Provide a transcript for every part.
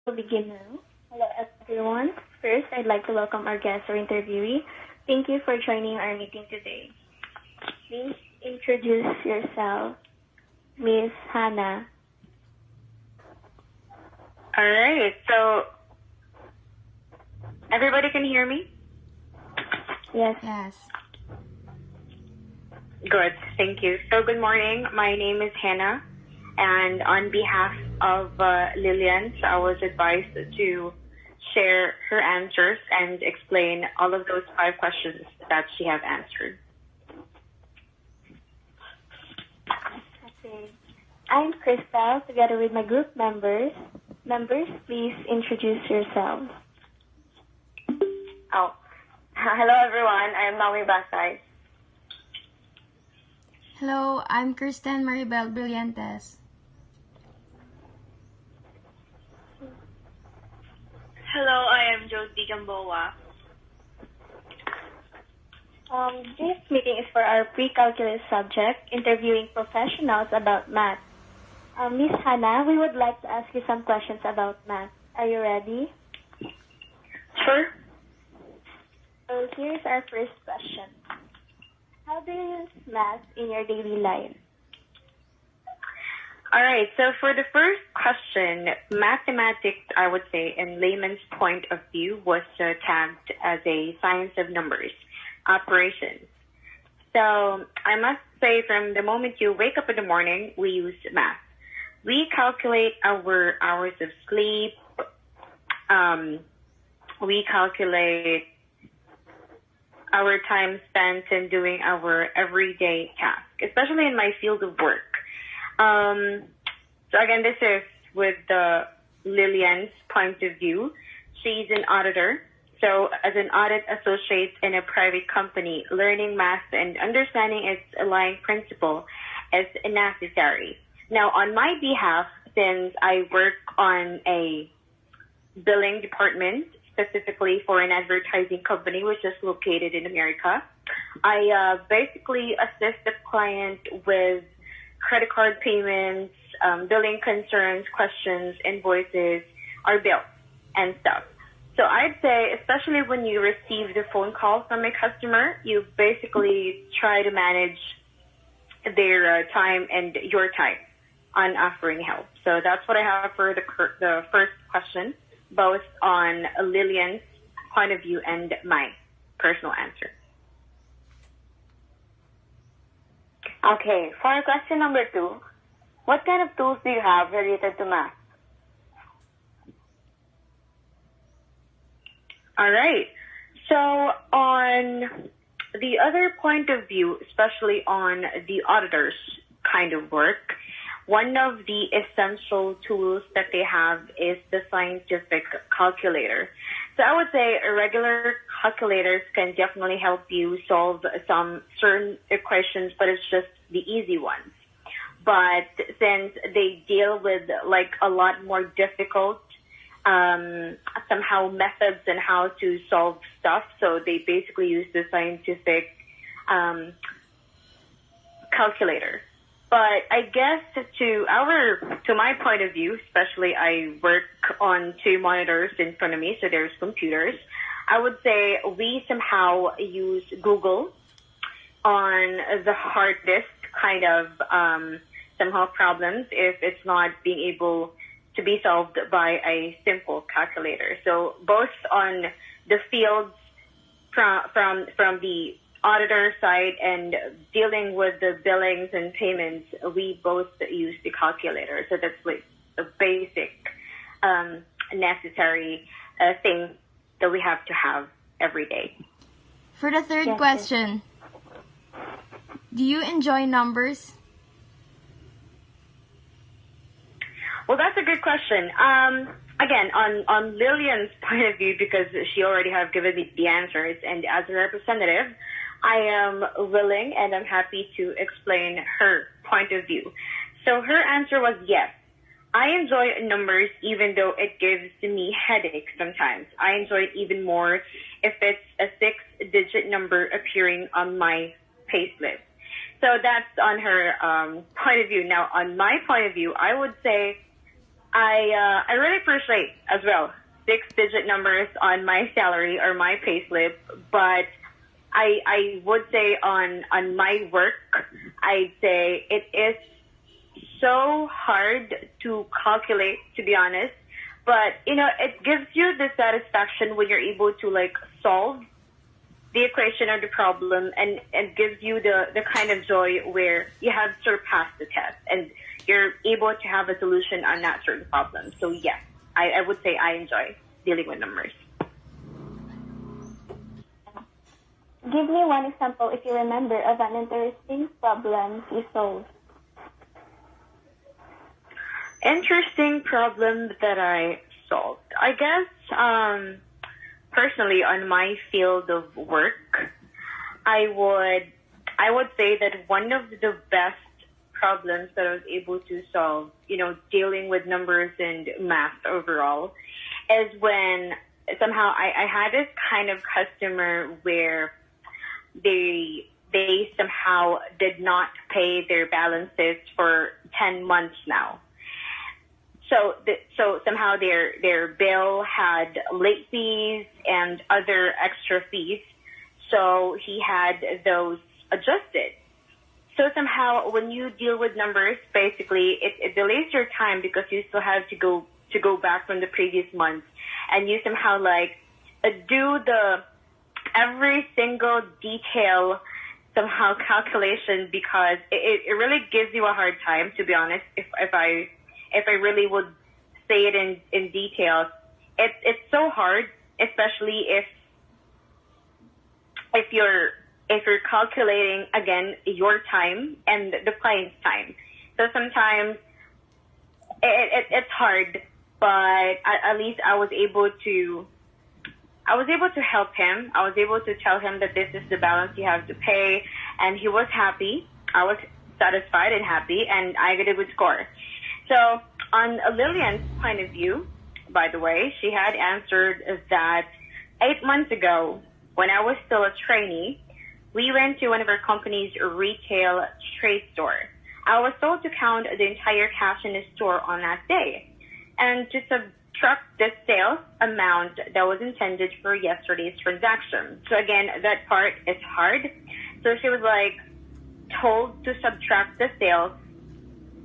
We'll begin now. Hello, everyone. First, I'd like to welcome our guest or interviewee. Thank you for joining our meeting today. Please introduce yourself, Miss Hannah. All right. So everybody can hear me? Yes. Yes. Good. Thank you. So good morning. My name is Hannah, and on behalf of Lillian, I was advised to share her answers and explain all of those 5 questions that she have answered. Okay. I'm Crystal, together with my group members. Members, please introduce yourselves. Oh, hello everyone. I'm Naomi Basay. Hello, I'm Kristen Maribel Brillantes. Hello, I am Josie Gamboa. This meeting is for our pre-calculus subject, interviewing professionals about math. Miss Hannah, we would like to ask you some questions about math. Are you ready? Sure. So here's our first question. How do you use math in your daily life? All right. So for the first question, mathematics, I would say, in layman's point of view, was tagged as a science of numbers, operations. So I must say, from the moment you wake up in the morning, we use math. We calculate our hours of sleep. We calculate our time spent in doing our everyday task, especially in my field of work. So again, this is with Lillian's point of view. She's an auditor. So as an audit associate in a private company, learning math and understanding its aligning principle is necessary. Now, on my behalf, since I work on a billing department, specifically for an advertising company which is located in America, I basically assist the client with credit card payments, billing concerns, questions, invoices, or bills and stuff. So I'd say, especially when you receive the phone call from a customer, you basically try to manage their time and your time on offering help. So that's what I have for the first question, both on Lillian's point of view and my personal answer. Okay, for question number 2, what kind of tools do you have related to math? All right. So on the other point of view, especially on the auditor's kind of work, one of the essential tools that they have is the scientific calculator. So I would say regular calculators can definitely help you solve some certain equations, but it's just the easy ones. But since they deal with like a lot more difficult somehow methods and how to solve stuff, so they basically use the scientific calculator. But I guess to my point of view, especially I work on 2 monitors in front of me, so there's computers. I would say we somehow use Google on the hard disk kind of somehow problems if it's not being able to be solved by a simple calculator. So both on the fields from the auditor side and dealing with the billings and payments, we both use the calculator. So that's like a basic necessary thing that we have to have every day. For the third question, do you enjoy numbers? Well, that's a good question. Again, on Lillian's point of view, because she already have given me the answers, and as a representative, I am willing and I'm happy to explain her point of view. So her answer was yes. I enjoy numbers even though it gives me headaches sometimes. I enjoy it even more if it's a 6-digit number appearing on my payslip. So that's on her point of view. Now, on my point of view, I would say I really appreciate as well 6-digit numbers on my salary or my payslip, but I would say on my work, I'd say it is so hard to calculate, to be honest. But, it gives you the satisfaction when you're able to, like, solve the equation or the problem, and gives you the kind of joy where you have surpassed the test and you're able to have a solution on that certain problem. So, yes, I would say I enjoy dealing with numbers. Give me one example, if you remember, of an interesting problem you solved. Interesting problem that I solved. I guess, personally, on my field of work, I would say that one of the best problems that I was able to solve, dealing with numbers and math overall, is when somehow I had this kind of customer where they somehow did not pay their balances for 10 months now. So somehow their bill had late fees and other extra fees. So he had those adjusted. So somehow when you deal with numbers, basically it delays your time because you still have to go back from the previous month, and you somehow do the every single detail somehow calculation, because it really gives you a hard time, to be honest. If I really would say it in details, it's so hard, especially if you're calculating again your time and the client's time. So sometimes it's hard, but at least I was able to help him. I was able to tell him that this is the balance you have to pay, and he was happy. I was satisfied and happy, and I got a good score. So on Lillian's point of view, by the way, she had answered that 8 months ago, when I was still a trainee, we went to one of our company's retail trade store. I was told to count the entire cash in the store on that day and to subtract the sales amount that was intended for yesterday's transaction. So again, that part is hard. So she was told to subtract the sales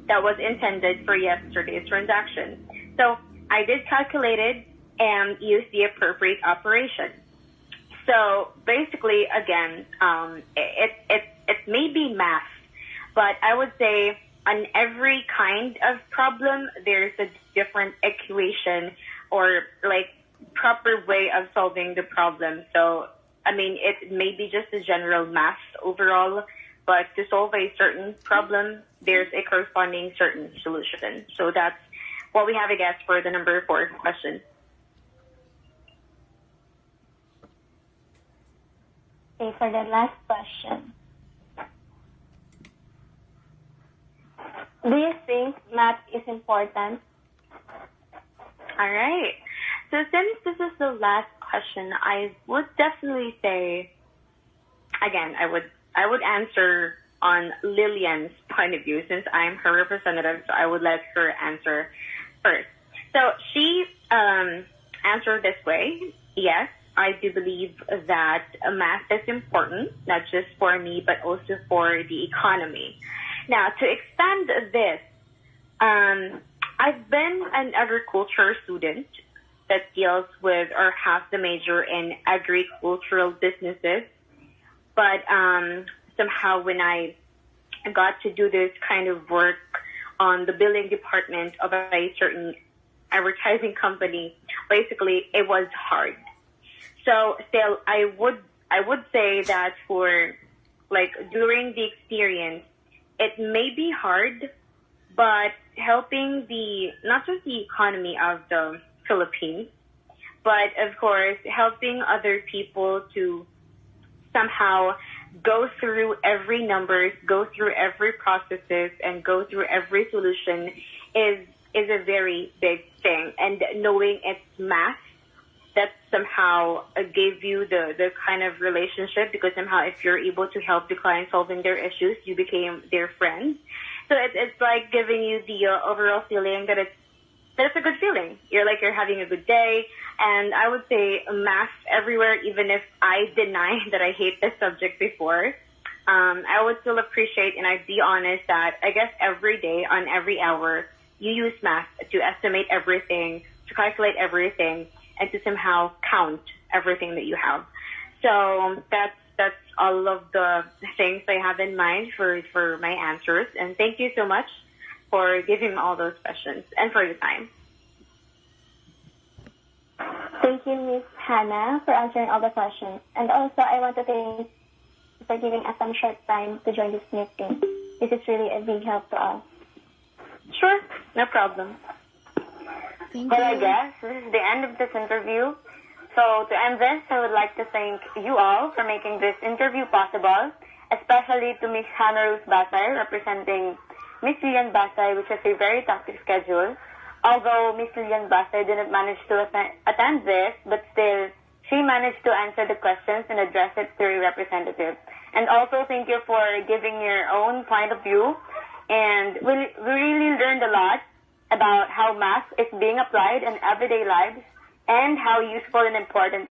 that was intended for yesterday's transaction. So I did calculate it and use the appropriate operation. So basically, again, it may be math, but I would say on every kind of problem, there's a different equation or proper way of solving the problem. So, I mean, it may be just a general math overall, but to solve a certain problem, there's a corresponding certain solution. So that's what we have, I guess, for the number 4 question. Okay, for the last question. Do you think math is important? All right. So since this is the last question, I would definitely say, again, I would answer on Lillian's point of view, since I'm her representative, so I would let her answer first. So she answered this way: yes, I do believe that math is important, not just for me, but also for the economy. Now, to expand this, I've been an agriculture student that deals with or has the major in agricultural businesses. But somehow when I got to do this kind of work on the billing department of a certain advertising company, basically it was hard. So still, I would say that for during the experience, it may be hard, but helping not just the economy of the Philippines, but of course helping other people to somehow go through every numbers, go through every processes, and go through every solution is a very big thing. And knowing it's math, that somehow gave you the kind of relationship, because somehow if you're able to help the client solving their issues, you became their friend. So it's like giving you the overall feeling that that's a good feeling. You're having a good day. And I would say math everywhere, even if I deny that I hate this subject before. I would still appreciate, and I'd be honest that I guess every day on every hour, you use math to estimate everything, to calculate everything, and to somehow count everything that you have. So that's all of the things I have in mind for my answers. And thank you so much for giving me all those questions and for your time. Thank you, Miss Hannah, for answering all the questions. And also, I want to thank you for giving us some short time to join this meeting. This is really a big help to us. Sure, no problem. Thank Well, I you. guess this is the end of this interview. So to end this, I would like to thank you all for making this interview possible, especially to Miss Hannah Ruth Basay, representing Miss Lilian Basay, which has a very tough schedule. Although Miss Lilian Basay didn't manage to attend this, but still, she managed to answer the questions and address it through a representative. And also, thank you for giving your own point of view. And we really learned a lot about how math is being applied in everyday lives and how useful and important